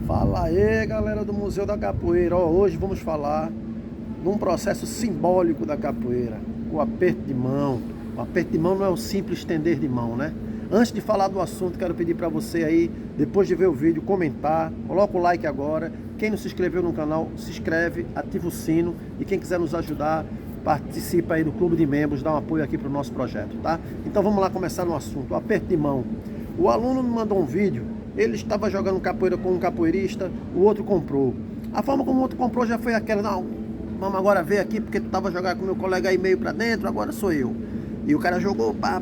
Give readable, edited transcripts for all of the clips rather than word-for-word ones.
Fala aí, galera do Museu da Capoeira. Hoje vamos falar de um processo simbólico da capoeira, o aperto de mão. O aperto de mão não é o simples estender de mão, né? Antes de falar do assunto, quero pedir para você aí, depois de ver o vídeo, comentar, coloca o like agora. Quem não se inscreveu no canal, se inscreve, ativa o sino. E quem quiser nos ajudar, participa aí do clube de membros, dá um apoio aqui para o nosso projeto, tá? Então vamos lá começar no assunto, o aperto de mão. O aluno me mandou um vídeo, ele estava jogando capoeira com um capoeirista, o outro comprou. A forma como o outro comprou já foi aquela, não, vamos agora ver aqui, porque tu estava jogando com meu colega aí meio para dentro, agora sou eu. E o cara jogou, pá.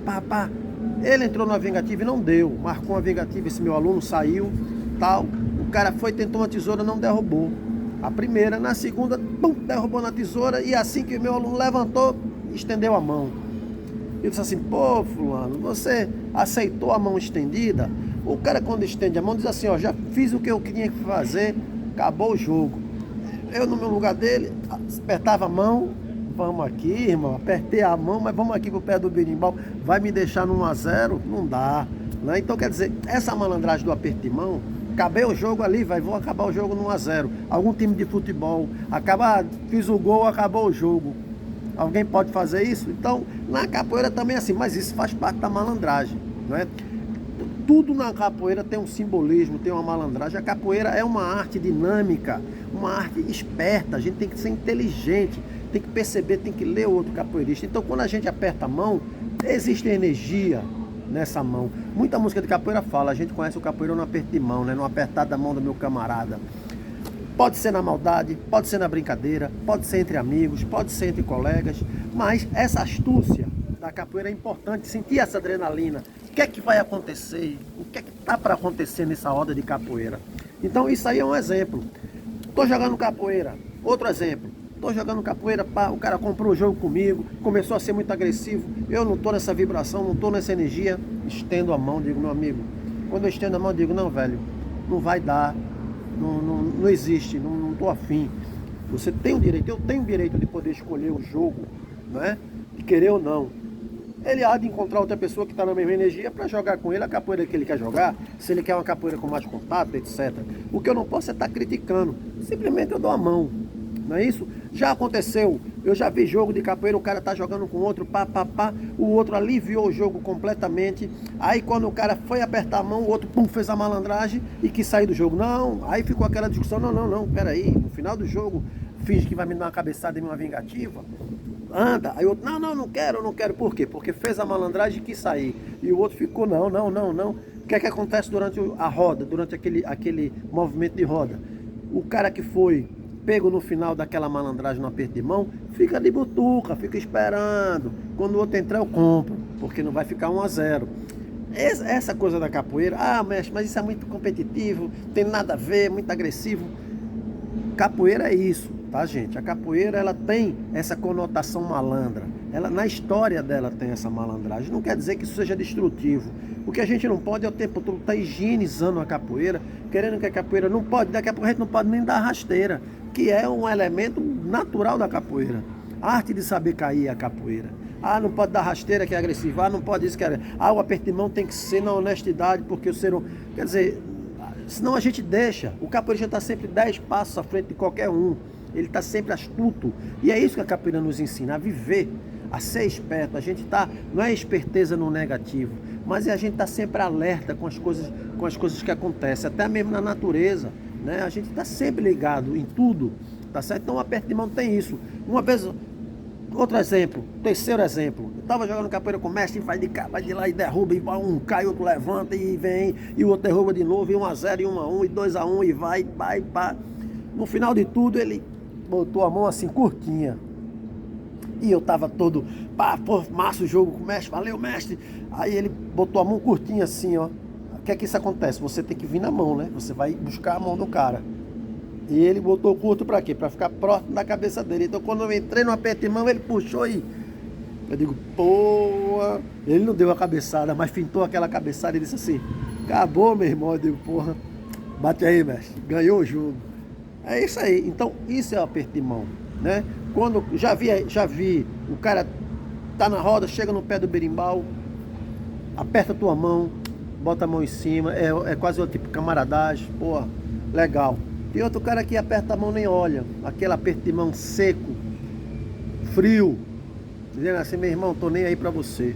Ele entrou na vingativa e não deu, marcou uma vingativa, esse meu aluno saiu, tal. O cara foi, tentou uma tesoura, não derrubou. A primeira, na segunda, pum, derrubou na tesoura, e assim que o meu aluno levantou, estendeu a mão. Eu disse assim, pô, fulano, você aceitou a mão estendida? O cara, quando estende a mão, diz assim, ó, já fiz o que eu tinha que fazer, acabou o jogo. Eu, no meu lugar dele, apertava a mão, vamos aqui, irmão, apertei a mão, mas vamos aqui pro pé do berimbau, vai me deixar no 1 a 0? Não dá, né? Então, quer dizer, essa malandragem do aperto de mão, acabei o jogo ali, vou acabar o jogo no 1 a 0. Algum time de futebol, fiz o gol, acabou o jogo. Alguém pode fazer isso? Então, na capoeira também é assim, mas isso faz parte da malandragem, não é? Tudo na capoeira tem um simbolismo, tem uma malandragem. A capoeira é uma arte dinâmica, uma arte esperta. A gente tem que ser inteligente, tem que perceber, tem que ler o outro capoeirista. Então, quando a gente aperta a mão, existe energia nessa mão. Muita música de capoeira fala, a gente conhece o capoeira no aperto de mão, né? No apertar da mão do meu camarada. Pode ser na maldade, pode ser na brincadeira, pode ser entre amigos, pode ser entre colegas, mas essa astúcia da capoeira é importante, sentir essa adrenalina. O que é que vai acontecer? O que é que tá para acontecer nessa roda de capoeira? Então isso aí é um exemplo. Tô jogando capoeira, outro exemplo. Tô jogando capoeira, pá, o cara comprou o jogo comigo, começou a ser muito agressivo, eu não tô nessa vibração, não tô nessa energia, estendo a mão, digo, meu amigo, quando eu estendo a mão, digo, não, velho, não vai dar. Não existe, não estou afim. Você tem o direito, eu tenho o direito de poder escolher o jogo, né? De querer ou não. Ele há de encontrar outra pessoa que está na mesma energia para jogar com ele a capoeira que ele quer jogar, se ele quer uma capoeira com mais contato, etc. O que eu não posso é estar criticando, simplesmente eu dou a mão, não é isso? Já aconteceu, eu já vi jogo de capoeira, o cara tá jogando com outro, o outro aliviou o jogo completamente, aí quando o cara foi apertar a mão, o outro pum, fez a malandragem e quis sair do jogo. Não, aí ficou aquela discussão, não, peraí, no final do jogo, finge que vai me dar uma cabeçada e uma vingativa, anda, aí o outro, não quero, por quê? Porque fez a malandragem e quis sair, e o outro ficou, não, o que é que acontece durante a roda, durante aquele movimento de roda? O cara que foi pego no final daquela malandragem no aperto de mão, fica de butuca, fica esperando. Quando o outro entrar, eu compro, porque não vai ficar 1 a 0. Essa coisa da capoeira, mestre, mas isso é muito competitivo, tem nada a ver, muito agressivo. Capoeira é isso, tá, gente? A capoeira, ela tem essa conotação malandra. Ela, na história dela, tem essa malandragem. Não quer dizer que isso seja destrutivo. O que a gente não pode é o tempo todo estar higienizando a capoeira, querendo que a capoeira não pode, daqui a pouco a gente não pode nem dar rasteira, que é um elemento natural da capoeira. A arte de saber cair é a capoeira. Não pode dar rasteira que é agressivo, não pode isso que é... o aperto de mão tem que ser na honestidade, porque o ser humano... Quer dizer, senão a gente deixa. O capoeirista está sempre 10 passos à frente de qualquer um. Ele está sempre astuto. E é isso que a capoeira nos ensina, a viver, a ser esperto. A gente está, não é esperteza no negativo, mas a gente está sempre alerta com as coisas que acontecem, até mesmo na natureza, né? A gente está sempre ligado em tudo, tá certo? Então o aperto de mão tem isso. Uma vez, outro exemplo, terceiro exemplo, eu estava jogando capoeira com o mestre, vai de lá e derruba, e um cai, outro levanta e vem, e o outro derruba de novo, e 1 a 0, e 1 a 1, e 2 a 1, e vai. No final de tudo, ele botou a mão assim, curtinha. E eu tava todo, massa o jogo com o mestre, valeu, mestre. Aí ele botou a mão curtinha assim, ó. O que é que isso acontece? Você tem que vir na mão, né? Você vai buscar a mão do cara. E ele botou curto pra quê? Pra ficar próximo da cabeça dele. Então quando eu entrei no aperto de mão, ele puxou e... Eu digo, porra... Ele não deu a cabeçada, mas fintou aquela cabeçada e disse assim, acabou, meu irmão. Eu digo, porra, bate aí, mestre. Ganhou o jogo. É isso aí. Então isso é o aperto de mão, né? Quando já vi, o cara tá na roda, chega no pé do berimbau, aperta a tua mão, bota a mão em cima, é quase o tipo camaradagem, porra. legal. Tem outro cara que aperta a mão nem olha, aquele aperto de mão seco, frio, dizendo assim, meu irmão, tô nem aí pra você.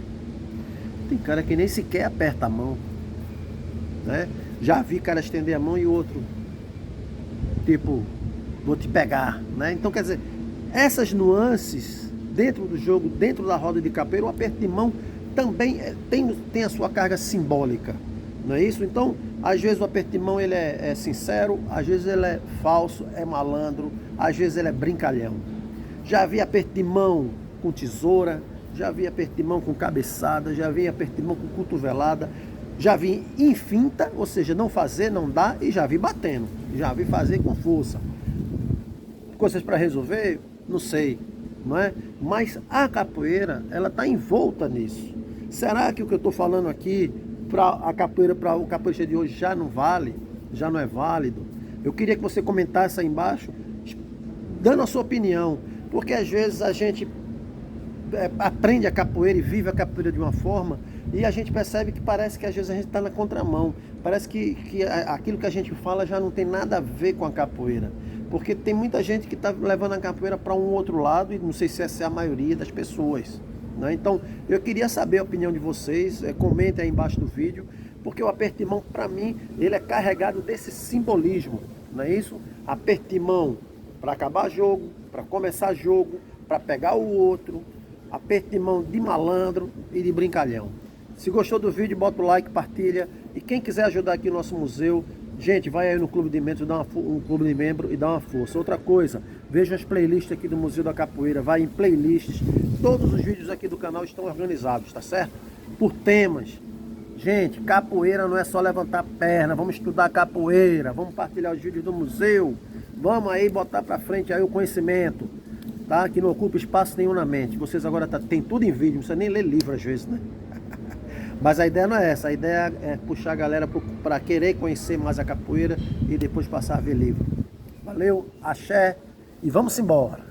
Tem cara que nem sequer aperta a mão, né? Já vi cara estender a mão e o outro, tipo, vou te pegar, né? Então, quer dizer, essas nuances dentro do jogo, dentro da roda de capoeira, o aperto de mão também tem a sua carga simbólica, não é isso? Então, às vezes o aperto de mão ele é sincero, às vezes ele é falso, é malandro, às vezes ele é brincalhão. Já vi aperto de mão com tesoura, já vi aperto de mão com cabeçada, já vi aperto de mão com cotovelada, já vi em finta, ou seja, não fazer, não dá, e já vi batendo, já vi fazer com força. Coisas para resolver, não sei, não é? Mas a capoeira, ela está envolta nisso. Será que o que eu estou falando aqui para a capoeira, para o capoeirista de hoje já não vale? Já não é válido? Eu queria que você comentasse aí embaixo, dando a sua opinião, porque às vezes a gente aprende a capoeira e vive a capoeira de uma forma e a gente percebe que parece que às vezes a gente está na contramão. Parece que aquilo que a gente fala já não tem nada a ver com a capoeira. Porque tem muita gente que está levando a capoeira para um outro lado e não sei se essa é a maioria das pessoas, né? Então, eu queria saber a opinião de vocês, comentem aí embaixo do vídeo, porque o aperto de mão, para mim, ele é carregado desse simbolismo, não é isso? Aperto de mão para acabar jogo, para começar jogo, para pegar o outro, aperto de mão de malandro e de brincalhão. Se gostou do vídeo, bota o like, partilha, e quem quiser ajudar aqui o nosso museu, gente, vai aí no Clube de Membros, Clube de Membro e dá uma força. Outra coisa, veja as playlists aqui do Museu da Capoeira, vai em playlists, todos os vídeos aqui do canal estão organizados, tá certo? Por temas. Gente, capoeira não é só levantar a perna, vamos estudar capoeira, vamos partilhar os vídeos do museu, vamos aí botar pra frente aí o conhecimento, tá? Que não ocupa espaço nenhum na mente. Vocês agora tem tudo em vídeo, não precisa nem ler livro às vezes, né? Mas a ideia não é essa, a ideia é puxar a galera para querer conhecer mais a capoeira e depois passar a ver livro. Valeu, axé e vamos embora!